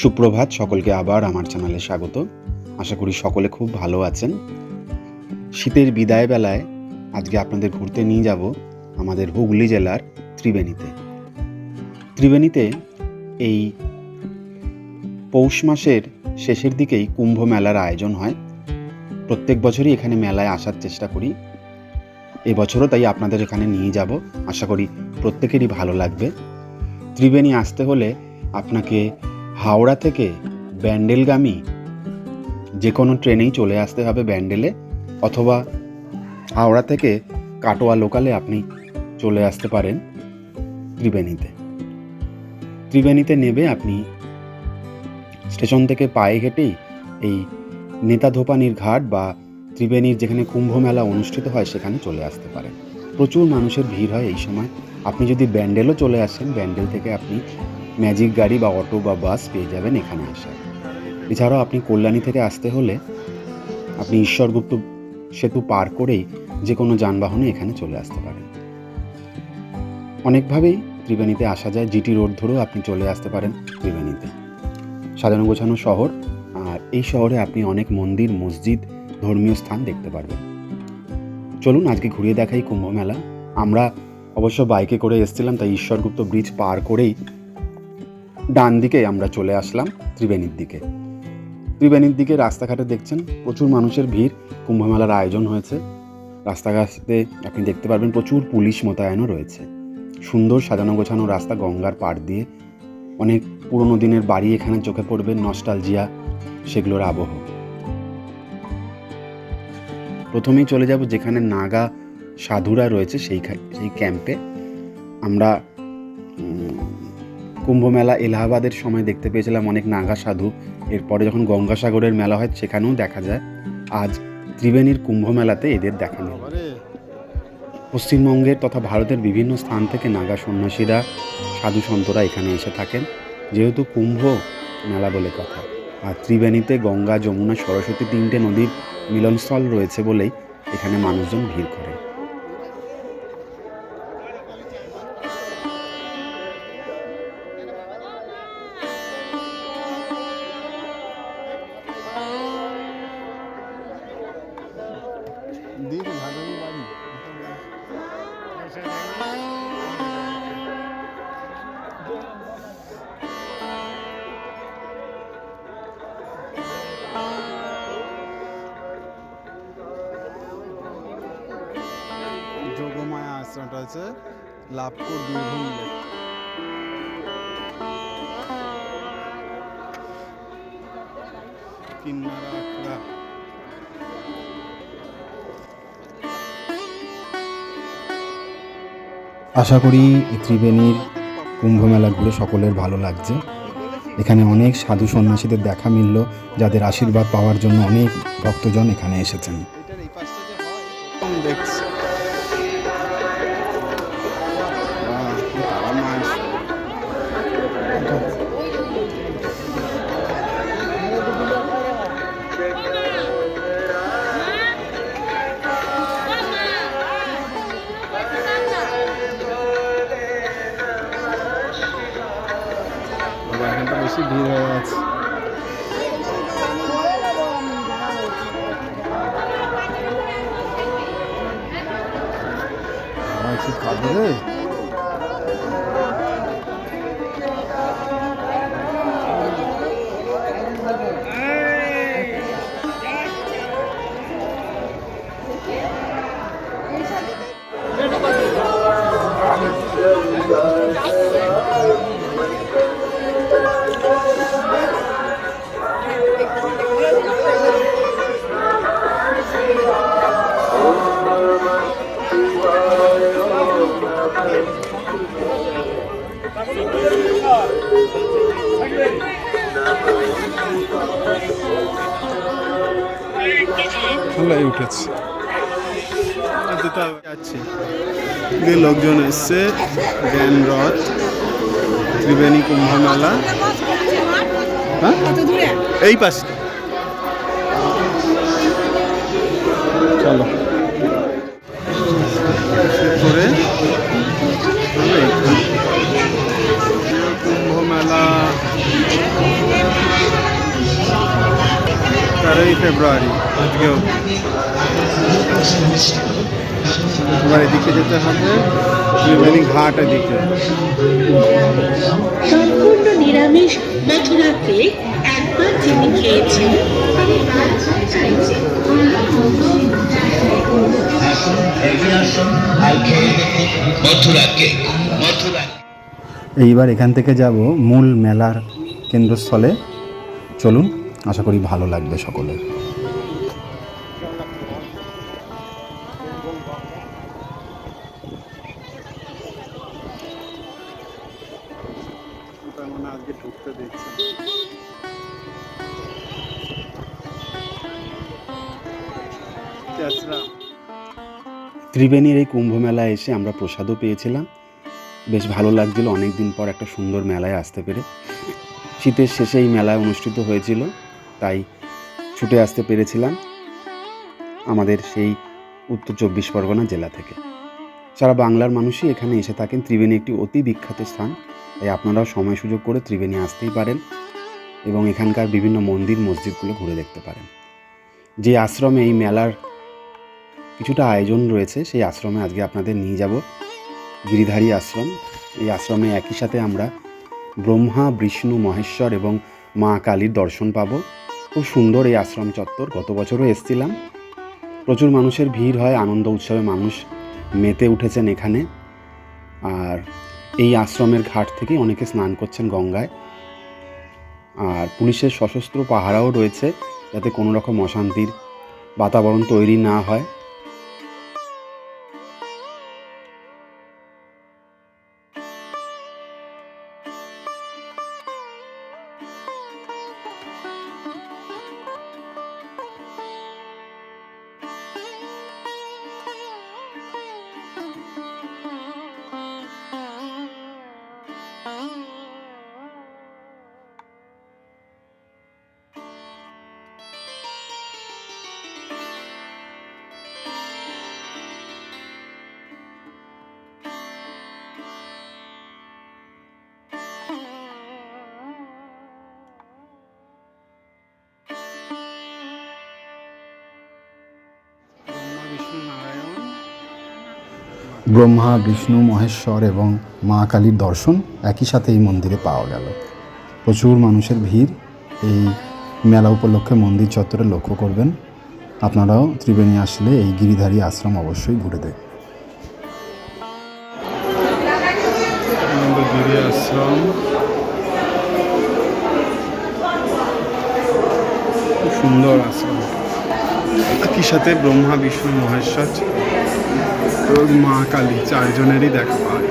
সুপ্রভাত, সকলকে আবার আমার চ্যানেলে স্বাগত। আশা করি সকলে খুব ভালো আছেন। শীতের বিদায় বেলায় আজকে আপনাদের ঘুরতে নিয়ে যাব আমাদের হুগলি জেলার ত্রিবেণীতে। ত্রিবেণীতে এই পৌষ মাসের শেষের দিকেই কুম্ভ মেলার আয়োজন হয়। প্রত্যেক বছরই এখানে মেলায় আসার চেষ্টা করি, এবছরও তাই আপনাদের এখানে নিয়ে যাব। আশা করি প্রত্যেকেরই ভালো লাগবে। ত্রিবেণী আসতে হলে আপনাকে হাওড়া থেকে ব্যান্ডেলগামী যে কোনো ট্রেনেই চলে আসতে হবে ব্যান্ডেলে, অথবা হাওড়া থেকে কাটোয়া লোকালে আপনি চলে আসতে পারেন ত্রিবেণীতে। ত্রিবেণীতে নেবে আপনি স্টেশন থেকে পায়ে হেঁটেই এই নেতা ধোপানির ঘাট বা ত্রিবেণীর যেখানে কুম্ভ মেলা অনুষ্ঠিত হয় সেখানে চলে আসতে পারেন। প্রচুর মানুষের ভিড় হয় এই সময়। আপনি যদি ব্যান্ডেলও চলে আসেন, ব্যান্ডেল থেকে আপনি ম্যাজিক গাড়ি বা অটো বা বাস পেয়ে যাবেন এখানে আসা। এছাড়াও আপনি কল্যাণী থেকে আসতে হলে আপনি ঈশ্বরগুপ্ত সেতু পার করেই যে কোনো যানবাহনে এখানে চলে আসতে পারেন। অনেকভাবেই ত্রিবেণীতে আসা যায়। জিটি রোড ধরেও আপনি চলে আসতে পারেন ত্রিবেণীতে। সাজানো গোছানো শহর, আর এই শহরে আপনি অনেক মন্দির, মসজিদ, ধর্মীয় স্থান দেখতে পারবেন। চলুন আজকে ঘুরিয়ে দেখাই কুম্ভ মেলা। আমরা অবশ্য বাইকে করে এসেছিলাম, তাই ঈশ্বরগুপ্ত ব্রিজ পার করেই ডান দিকে আমরা চলে আসলাম ত্রিবেণীর দিকে। ত্রিবেণীর দিকে রাস্তাঘাটে দেখছেন প্রচুর মানুষের ভিড়। কুম্ভ মেলার আয়োজন হয়েছে। রাস্তাঘাটে আপনি দেখতে পারবেন প্রচুর পুলিশ মোতায়েনও রয়েছে। সুন্দর সাজানো গোছানো রাস্তা গঙ্গার পাড় দিয়ে। অনেক পুরনো দিনের বাড়ি এখানে চোখে পড়বে, নস্টালজিয়া সেগুলোর আবহ। প্রথমেই চলে যাব যেখানে নাগা সাধুরা রয়েছে সেই ক্যাম্পে। আমরা কুম্ভ মেলা এলাহাবাদের সময় দেখতে পেয়েছিলাম অনেক নাগা সাধু। এরপরে যখন গঙ্গাসাগরের মেলা হয় সেখানেও দেখা যায়। আজ ত্রিবেণীর কুম্ভ মেলাতে এদের দেখা নেই। পশ্চিমবঙ্গের তথা ভারতের বিভিন্ন স্থান থেকে নাগা সন্ন্যাসীরা, সাধু সন্তরা এখানে এসে থাকেন। যেহেতু কুম্ভ মেলা বলে কথা, আর ত্রিবেণীতে গঙ্গা, যমুনা, সরস্বতী তিনটে নদীর মিলনস্থল রয়েছে বলেই এখানে মানুষজন ভিড় করে। যোগমায়া আশ্রমটা আছে লাভপুর, বীরভূম। কিন্নারা আখড়া। আশা করি এই ত্রিবেণীর কুম্ভ মেলা ঘুরে সকলের ভালো লাগছে। এখানে অনেক সাধু সন্ন্যাসীদের দেখা মিলল, যাদের আশীর্বাদ পাওয়ার জন্য অনেক ভক্তজন এখানে এসেছেন। এটার এই পাশটা যে হয় দেখছি। তারা মাছ এখানটা বেশি ভিড় হয়ে গেছে। একটু খাবে রে। ভালোই উঠেছে। যাচ্ছি, লোকজন এসছে। জ্ঞান রথ, ত্রিবেণী কুম্ভ মেলা। হ্যাঁ, এই পাশে। চলো করে কুম্ভ মেলা 4ই ফেব্রুয়ারি আজকেও। এবার এদিকে যেতে হবে, ত্রিবেণী ঘাট এদিকে। সম্পূর্ণ নিরামিষ মথুরা কেক একবার যিনি খেয়েছেন তিনি বারবার চাইছেন। এইবার এখান থেকে যাব মূল মেলার কেন্দ্রস্থলে। চলুন, আশা করি ভালো লাগবে সকলের। আজকে ঢুকতে দিচ্ছে। ত্রিবেণীর এই কুম্ভ মেলায় এসে আমরা প্রসাদও পেয়েছিলাম, বেশ ভালো লাগছিল অনেক দিন পর একটা সুন্দর মেলায় আসতে পেরে। শীতের শেষে এই মেলায় অনুষ্ঠিত হয়েছিল, তাই ছুটে আসতে পেরেছিলাম আমাদের সেই উত্তর 24 পরগনা জেলা থেকে। সারা বাংলার মানুষই এখানে এসে থাকেন। ত্রিবেণী একটি অতি বিখ্যাত স্থান, তাই আপনারাও সময় সুযোগ করে ত্রিবেণী আসতেই পারেন এবং এখানকার বিভিন্ন মন্দির মসজিদগুলো ঘুরে দেখতে পারেন। যে আশ্রমে এই মেলার কিছুটা আয়োজন রয়েছে, সেই আশ্রমে আজকে আপনাদের নিয়ে যাব। গিরিধারী আশ্রম। এই আশ্রমে একই সাথে আমরা ব্রহ্মা, বিষ্ণু, মহেশ্বর এবং মা কালীর দর্শন পাব। খুব সুন্দর এই আশ্রম চত্বর। গত বছরও এসেছিলাম। প্রচুর মানুষের ভিড় হয়, আনন্দ উৎসবে মানুষ মেতে উঠেছেন এখানে। আর এই আশ্রমের ঘাট থেকে অনেকে স্নান করছেন গঙ্গায়। আর পুলিশের সশস্ত্র পাহারাও রয়েছে, যাতে কোনো রকম অশান্তির বাতাবরণ তৈরি না হয়। ব্রহ্মা, বিষ্ণু, মহেশ্বর এবং মা কালীর দর্শন একই সাথে এই মন্দিরে পাওয়া গেল। প্রচুর মানুষের ভিড় এই মেলা উপলক্ষে মন্দির চত্বরে লক্ষ্য করবেন। আপনারাও ত্রিবেণী আসলে এই গিরিধারী আশ্রম অবশ্যই ঘুরে দেখুন। গিরি আশ্রম খুব সুন্দর আশ্রম। একই সাথে ব্রহ্মা, বিষ্ণু, মহেশ্বর এবং মা কালী চারজনেরই দেখা পায়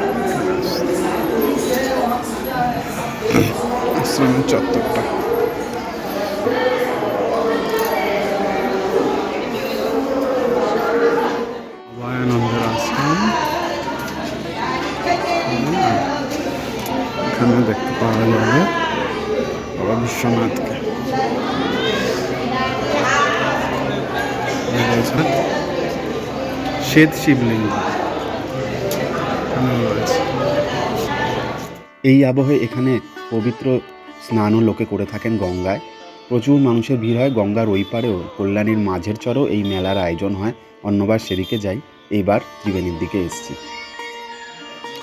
আশ্রমের চত্বরটা। ভয়ানন্দের আশ্রম এখানে দেখতে পাওয়া যাবে বাবা বিশ্বনাথকে। শ্বেত শিবলিঙ্গ রয়েছে। এই আবহে এখানে পবিত্র স্নানও লোকে করে থাকেন গঙ্গায়। প্রচুর মানুষের ভিড় হয়। গঙ্গার ওই পারেও কল্যাণীর মাঝের চরেও এই মেলার আয়োজন হয়। অন্যবার সেদিকে যাই, এইবার ত্রিবেণীর দিকে এসেছি।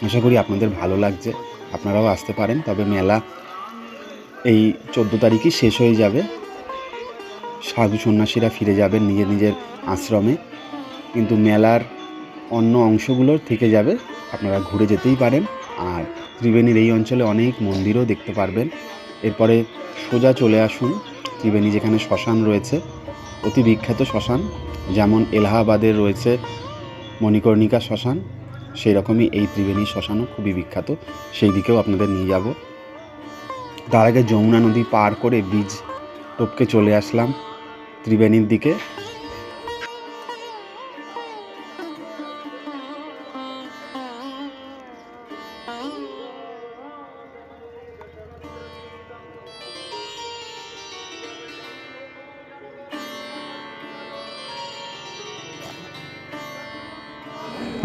আশা করি আপনাদের ভালো লাগছে, আপনারাও আসতে পারেন। তবে মেলা এই 14 তারিখই শেষ হয়ে যাবে। সাধু সন্ন্যাসীরা ফিরে যাবেন নিজের নিজের আশ্রমে, কিন্তু মেলার অন্য অংশগুলো থেকে যাবে, আপনারা ঘুরে যেতেই পারেন। আর ত্রিবেণীর এই অঞ্চলে অনেক মন্দিরও দেখতে পারবেন। এরপরে সোজা চলে আসুন ত্রিবেণী, যেখানে শ্মশান রয়েছে, অতি বিখ্যাত শ্মশান। যেমন এলাহাবাদের রয়েছে মণিকর্ণিকা শ্মশান, সেই রকমই এই ত্রিবেণী শ্মশানও খুবই বিখ্যাত। সেই দিকেও আপনাদের নিয়ে যাব। তার আগে যমুনা নদী পার করে ব্রিজ টপকে চলে আসলাম ত্রিবেণীর দিকে।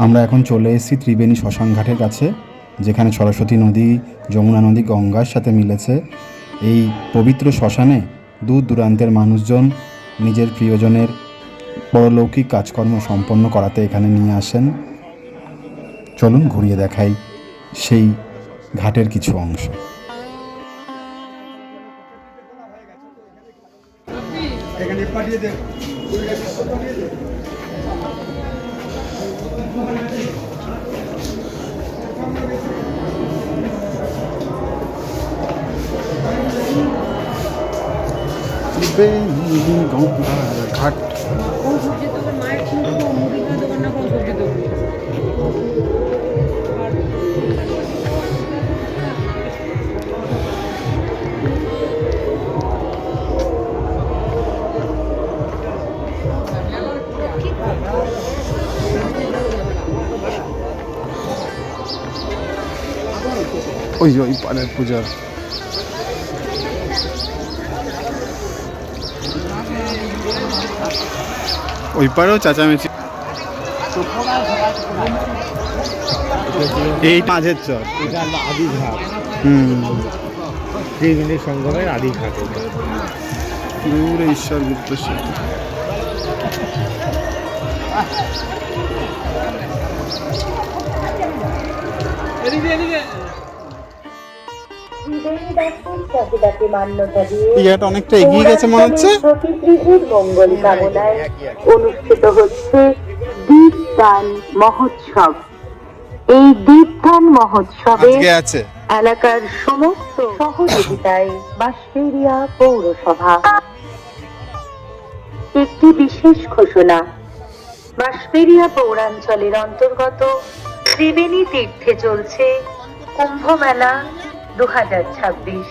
আমরা এখন চলে এসেছি ত্রিবেণী শ্মশান ঘাটের কাছে, যেখানে সরস্বতী নদী, যমুনা নদী গঙ্গার সাথে মিলেছে। এই পবিত্র শ্মশানে দূর দূরান্তের মানুষজন নিজের প্রিয়জনের পরলৌকিক কাজকর্ম সম্পন্ন করাতে এখানে নিয়ে আসেন। চলুন ঘুরিয়ে দেখাই সেই ঘাটের কিছু অংশ। ঘাট ওই পাড়ের পূজার ওই পাড়েও চেঁচামেচি। এই মাঝের চর এটা আদি ঘাট, ত্রিবেণী সঙ্গমের আদি ঘাট। দূরে ঈশ্বর গুপ্তেশ্বর। চাহিদাকে মান্যতা দিয়ে ইয়াটা অনেকটা এগিয়ে গেছে মনে হচ্ছে। প্রকৃতির মঙ্গল কামনায় অনুষ্ঠিত হচ্ছে দীপদান মহোৎসব। এই দীপদান মহোৎসবে আজকে আছে এলাকার সমস্ত সহযোগিতায় বাঁশবেড়িয়া পৌরসভা। একটি বিশেষ ঘোষণা, বাঁশবেড়িয়া পৌরাঞ্চলের অন্তর্গত ত্রিবেণী তীর্থে চলছে কুম্ভ মেলা 2026।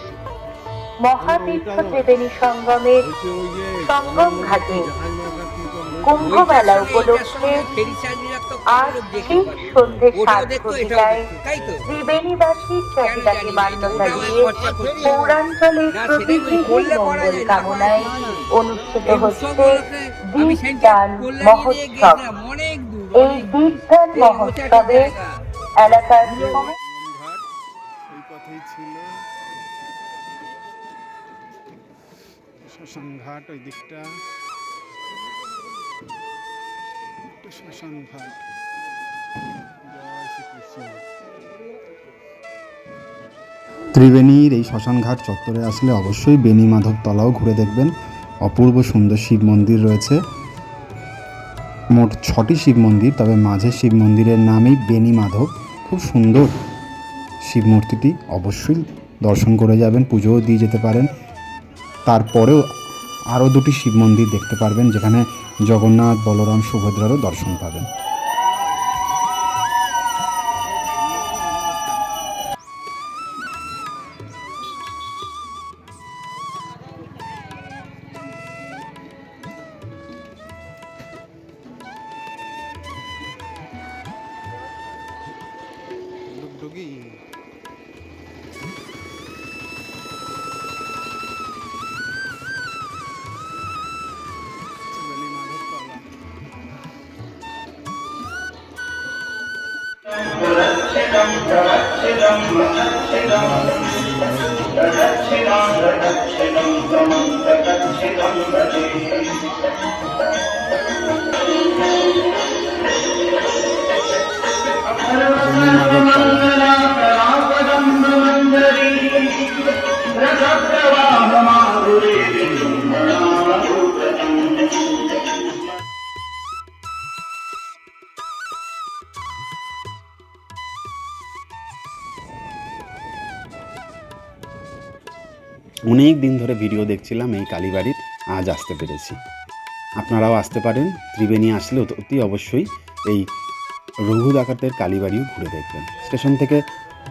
মহাতীর্থ ত্রিবেণী সঙ্গমের সঙ্গম ঘাটে কুম্ভ মেলা উপলক্ষে আজ ঠিক সন্ধ্যে 7:00 ত্রিবেণীবাসীর চাহিদাকে মান্যতা দিয়ে পৌরাঞ্চলের প্রতিকৃতির মঙ্গল কামনায় অনুষ্ঠিত হচ্ছে দীপদান মহোৎসব। এই দীপদান মহোৎসবে এলাকার এই পথেই ছিল শ্মশান ঘাট। ওই দিকটা শ্মশান ঘাট। জয় শ্রীকৃষ্ণ। ত্রিবেণীর এই শ্মশানঘাট চত্বরে আসলে অবশ্যই বেণী মাধব তলাও ঘুরে দেখবেন। অপূর্ব সুন্দর শিব মন্দির রয়েছে, মোট 6টি শিব মন্দির, তবে মাঝের শিব মন্দিরের নামই বেণী মাধব। খুব সুন্দর শিব মূর্তিটি, অবশ্যই দর্শন করে যাবেন, পুজোও দিয়ে যেতে পারেন। তারপরেও আরও 2টি শিব মন্দির দেখতে পারবেন, যেখানে জগন্নাথ, বলরাম, সুভদ্রারও দর্শন পাবেন। ডুগডুগি। ত্রিবেণী মাধব তলা। অনেক দিন ধরে ভিডিও দেখছিলাম এই কালীবাড়ির, আজ আসতে পেরেছি। আপনারাও আসতে পারেন। ত্রিবেণী আসলে অতি অবশ্যই এই রঘু ডাকাতের কালীবাড়িও ঘুরে দেখবেন। স্টেশন থেকে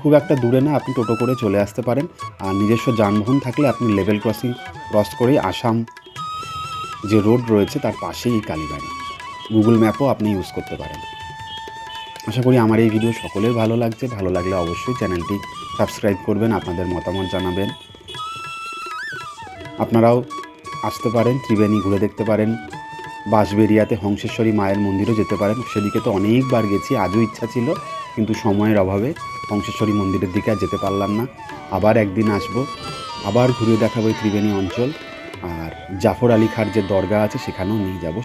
খুব একটা দূরে না, আপনি টোটো করে চলে আসতে পারেন। আর নিজস্ব যানবাহন থাকলে আপনি লেভেল ক্রসিং ক্রস করেই আসাম যে রোড রয়েছে তার পাশেই এই কালীবাড়ি। গুগল ম্যাপও আপনি ইউজ করতে পারেন। আশা করি আমার এই ভিডিও সকলের ভালো লাগছে। ভালো লাগলে অবশ্যই চ্যানেলটি সাবস্ক্রাইব করবেন, আপনাদের মতামত জানাবেন। আপনারাও আসতে পারেন, ত্রিবেণী ঘুরে দেখতে পারেন। বাঁশবেড়িয়াতে হংসেশ্বরী মায়ের মন্দিরও যেতে পারেন, সেদিকে তো অনেকবার গেছি, আজও ইচ্ছা ছিল, কিন্তু সময়ের অভাবে হংসেশ্বরী মন্দিরের দিকে আর যেতে পারলাম না। আবার একদিন আসবো, আবার ঘুরে দেখাবো এই ত্রিবেণী অঞ্চল। আর জাফর আলী খাঁর যে দরগা আছে সেখানেও নিয়ে যাব।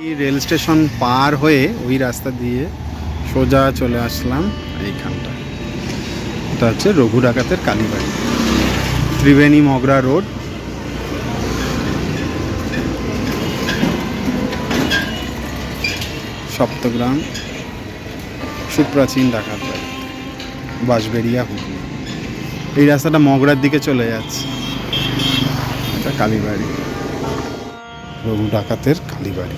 এই রেল স্টেশন পার হয়ে ওই রাস্তা দিয়ে সোজা চলে আসলাম এইখানটা। এটা হচ্ছে রঘু ডাকাতের কালীবাড়ি, ত্রিবেণী মগরা রোড। সপ্তগ্রাম সুপ্রাচীন ডাকাত বাড়ি, বাঁশবেড়িয়া হুগলি। এই রাস্তাটা মগরার দিকে চলে যাচ্ছে। এটা কালীবাড়ি, রঘু ডাকাতের কালীবাড়ি।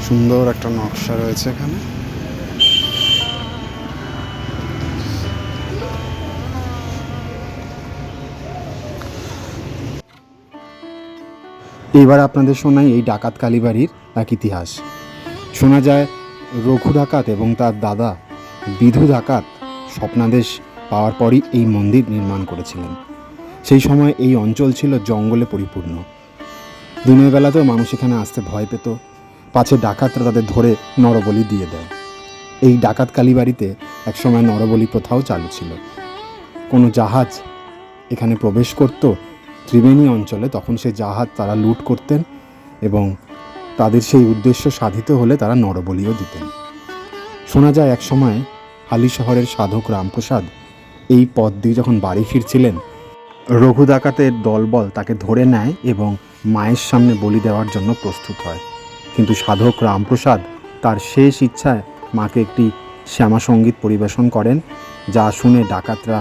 সুন্দর একটা নকশা রয়েছে এখানে। এবার আপনাদের শোনাই এই ডাকাত কালীবাড়ির এক ইতিহাস। শোনা যায় রঘু ডাকাত এবং তার দাদা বিধু ডাকাত স্বপ্নাদেশ পাওয়ার পরই এই মন্দির নির্মাণ করেছিলেন। সেই সময় এই অঞ্চল ছিল জঙ্গলে পরিপূর্ণ। দিনের বেলাতেও মানুষ এখানে আসতে ভয় পেত, পাছে ডাকাতরা তাদের ধরে নরবলি দিয়ে দেয়। এই ডাকাত কালীবাড়িতে একসময় নরবলি প্রথাও চালু ছিল। কোনো জাহাজ এখানে প্রবেশ করত ত্রিবেণী অঞ্চলে, তখন সেই জাহাজ তারা লুট করতেন এবং তাদের সেই উদ্দেশ্য সাধিত হলে তারা নরবলিও দিতেন। শোনা যায় একসময় হালি শহরের সাধক রামপ্রসাদ এই পথ দিয়ে যখন বাড়ি ফিরছিলেন, রঘু ডাকাতের দলবল তাকে ধরে নেয় এবং মায়ের সামনে বলি দেওয়ার জন্য প্রস্তুত হয়। কিন্তু সাধক রামপ্রসাদ তার শেষ ইচ্ছায় মাকে একটি শ্যামা সঙ্গীত পরিবেশন করেন, যা শুনে ডাকাতরা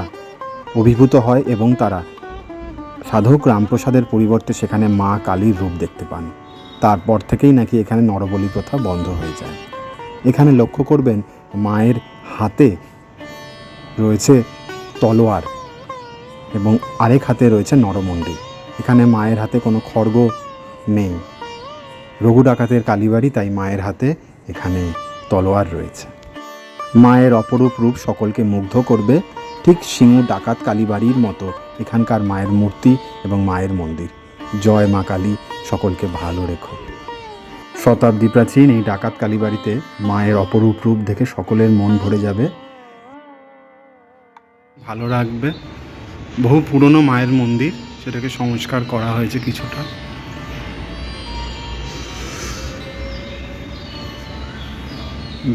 অভিভূত হয় এবং তারা সাধক রামপ্রসাদের পরিবর্তে সেখানে মা কালীর রূপ দেখতে পান। তারপর থেকেই নাকি এখানে নরবলি প্রথা বন্ধ হয়ে যায়। এখানে লক্ষ্য করবেন মায়ের হাতে রয়েছে তলোয়ার এবং আরেক হাতে রয়েছে নরমন্ডি। এখানে মায়ের হাতে কোনো খড়গ নেই। রঘু ডাকাতের কালীবাড়ি, তাই মায়ের হাতে এখানে তলোয়ার রয়েছে। মায়ের অপরূপ রূপ সকলকে মুগ্ধ করবে। ঠিক সিংহ ডাকাত কালীবাড়ির মতো এখানকার মায়ের মূর্তি এবং মায়ের মন্দির। জয় মা কালী, সকলকে ভালো রেখো। শতাব্দী প্রাচীন এই ডাকাত কালীবাড়িতে মায়ের অপরূপ রূপ দেখে সকলের মন ভরে যাবে, ভালো রাখবে। বহু পুরনো মায়ের মন্দির, সেটাকে সংস্কার করা হয়েছে কিছুটা।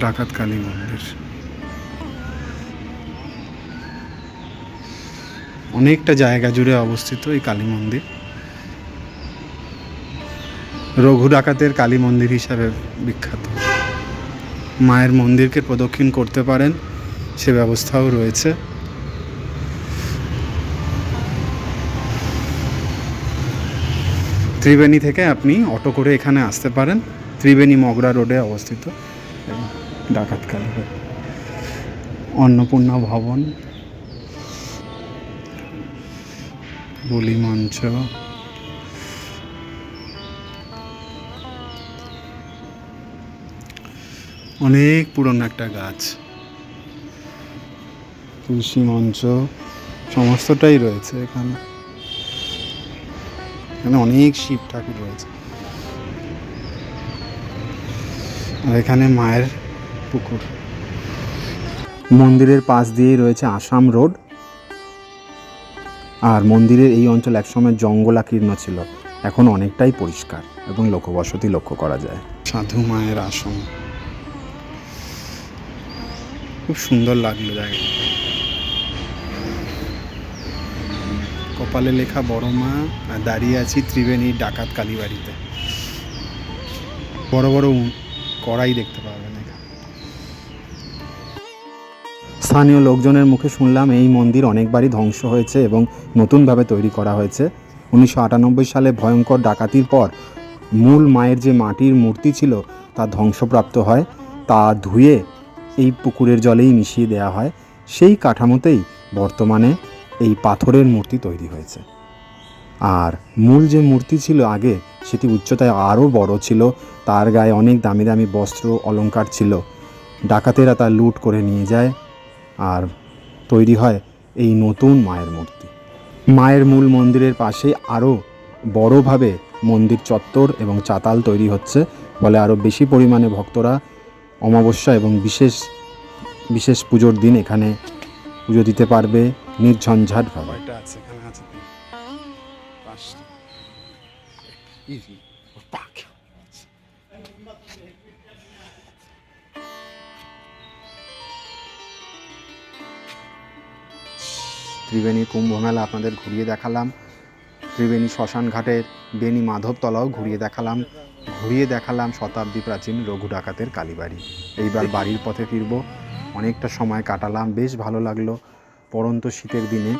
ডাকাত কালী মন্দির অনেকটা জায়গা জুড়ে অবস্থিত এই কালী মন্দির। রঘু ডাকাতের কালী মন্দির হিসাবে বিখ্যাত। মায়ের মন্দিরকে প্রদক্ষিণ করতে পারেন, সে ব্যবস্থাও রয়েছে। ত্রিবেণী থেকে আপনি অটো করে এখানে আসতে পারেন। ত্রিবেণী মগরা রোডে অবস্থিত ডাকাত কালীবাড়ি। অন্নপূর্ণা ভবন, বলি মঞ্চ, অনেক পুরনো একটা গাছ, তুলসী মঞ্চ, সমস্তটাই রয়েছে এখানে। এখানে অনেক শিব ঠাকুর রয়েছে। আর এখানে মায়ের পুকুর। মন্দিরের পাশ দিয়েই রয়েছে আসাম রোড। আর মন্দিরের এই অঞ্চল একসময় জঙ্গলাকীর্ণ ছিল, এখন অনেকটাই পরিষ্কার এবং লোকবসতি লক্ষ্য করা যায়। সাধু মায়ের আসন, খুব সুন্দর লাগলো জায়গা। কপালে লেখা বড় মা, আর দাঁড়িয়ে আছি ত্রিবেণী ডাকাত কালীবাড়িতে। বড় বড় কড়াই দেখতে পাবেন এখানে। স্থানীয় লোকজনের মুখে শুনলাম এই মন্দির অনেকবারই ধ্বংস হয়েছে এবং নতুনভাবে তৈরি করা হয়েছে। 1998 সালে ভয়ঙ্কর ডাকাতির পর মূল মায়ের যে মাটির মূর্তি ছিল তা ধ্বংসপ্রাপ্ত হয়। তা ধুয়ে এই পুকুরের জলেই মিশিয়ে দেওয়া হয়। সেই কাঠামোতেই বর্তমানে এই পাথরের মূর্তি তৈরি হয়েছে। আর মূল যে মূর্তি ছিল আগে, সেটি উচ্চতায় আরও বড় ছিল। তার গায়ে অনেক দামি দামি বস্ত্র অলংকার ছিল। ডাকাতেরা তা লুট করে নিয়ে যায় আর তৈরি হয় এই নতুন মায়ের মূর্তি। মায়ের মূল মন্দিরের পাশে আরও বড়ভাবে মন্দির চত্বর এবং চাতাল তৈরি হচ্ছে, ফলে আরও বেশি পরিমাণে ভক্তরা অমাবস্যা এবং বিশেষ বিশেষ পুজোর দিন এখানে পুজো দিতে পারবে নির্ঝঞ্ঝাটভাবে। আছে এখানে আছে ত্রিবেণী কুম্ভ মেলা আপনাদের ঘুরিয়ে দেখালাম, ত্রিবেণী শ্মশান ঘাটের বেণী মাধবতলাও ঘুরিয়ে দেখালাম শতাব্দী প্রাচীন রঘু ডাকাতের কালীবাড়ি। এইবার বাড়ির পথে ফিরব। অনেকটা সময় কাটালাম, বেশ ভালো লাগলো। পড়ন্ত শীতের দিনে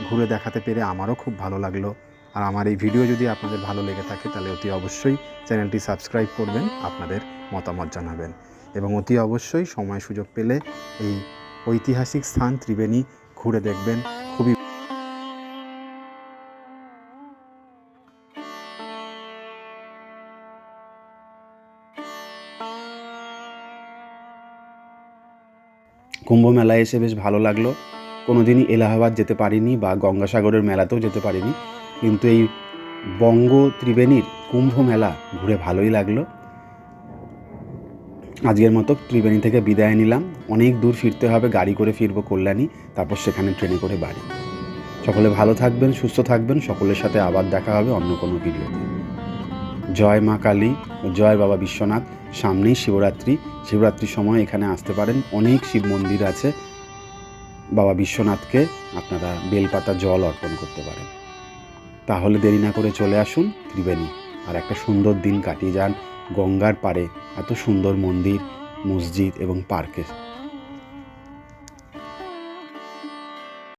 ঘুরে দেখাতে পেরে আমারও খুব ভালো লাগলো। আর আমার এই ভিডিও যদি আপনাদের ভালো লেগে থাকে তাহলে অতি অবশ্যই চ্যানেলটি সাবস্ক্রাইব করবেন, আপনাদের মতামত জানাবেন এবং অতি অবশ্যই সময় সুযোগ পেলে এই ঐতিহাসিক স্থান ত্রিবেণী ঘুরে দেখবেন। খুবই কুম্ভ মেলায় এসে বেশ ভালো লাগলো। কোনোদিনই এলাহাবাদ যেতে পারিনি বা গঙ্গাসাগরের মেলাতেও যেতে পারিনি, কিন্তু এই বঙ্গ ত্রিবেণীর কুম্ভ মেলা ঘুরে ভালোই লাগলো। আজকের মতো ত্রিবেণী থেকে বিদায় নিলাম। অনেক দূর ফিরতে হবে, গাড়ি করে ফিরবো কল্যাণী, তারপর সেখানে ট্রেনে করে বাড়ি। সকলে ভালো থাকবেন, সুস্থ থাকবেন। সকলের সাথে আবার দেখা হবে অন্য কোনো ভিডিওতে। জয় মা কালী, জয় বাবা বিশ্বনাথ। সামনেই শিবরাত্রির সময় এখানে আসতে পারেন। অনেক শিব মন্দির আছে। বাবা বিশ্বনাথকে আপনারা বেলপাতা জল অর্পণ করতে পারেন। তাহলে দেরি না করে চলে আসুন ত্রিবেণী, আর একটা সুন্দর দিন কাটিয়ে যান গঙ্গার পাড়ে। এত সুন্দর মন্দির, মসজিদ এবং পার্কে।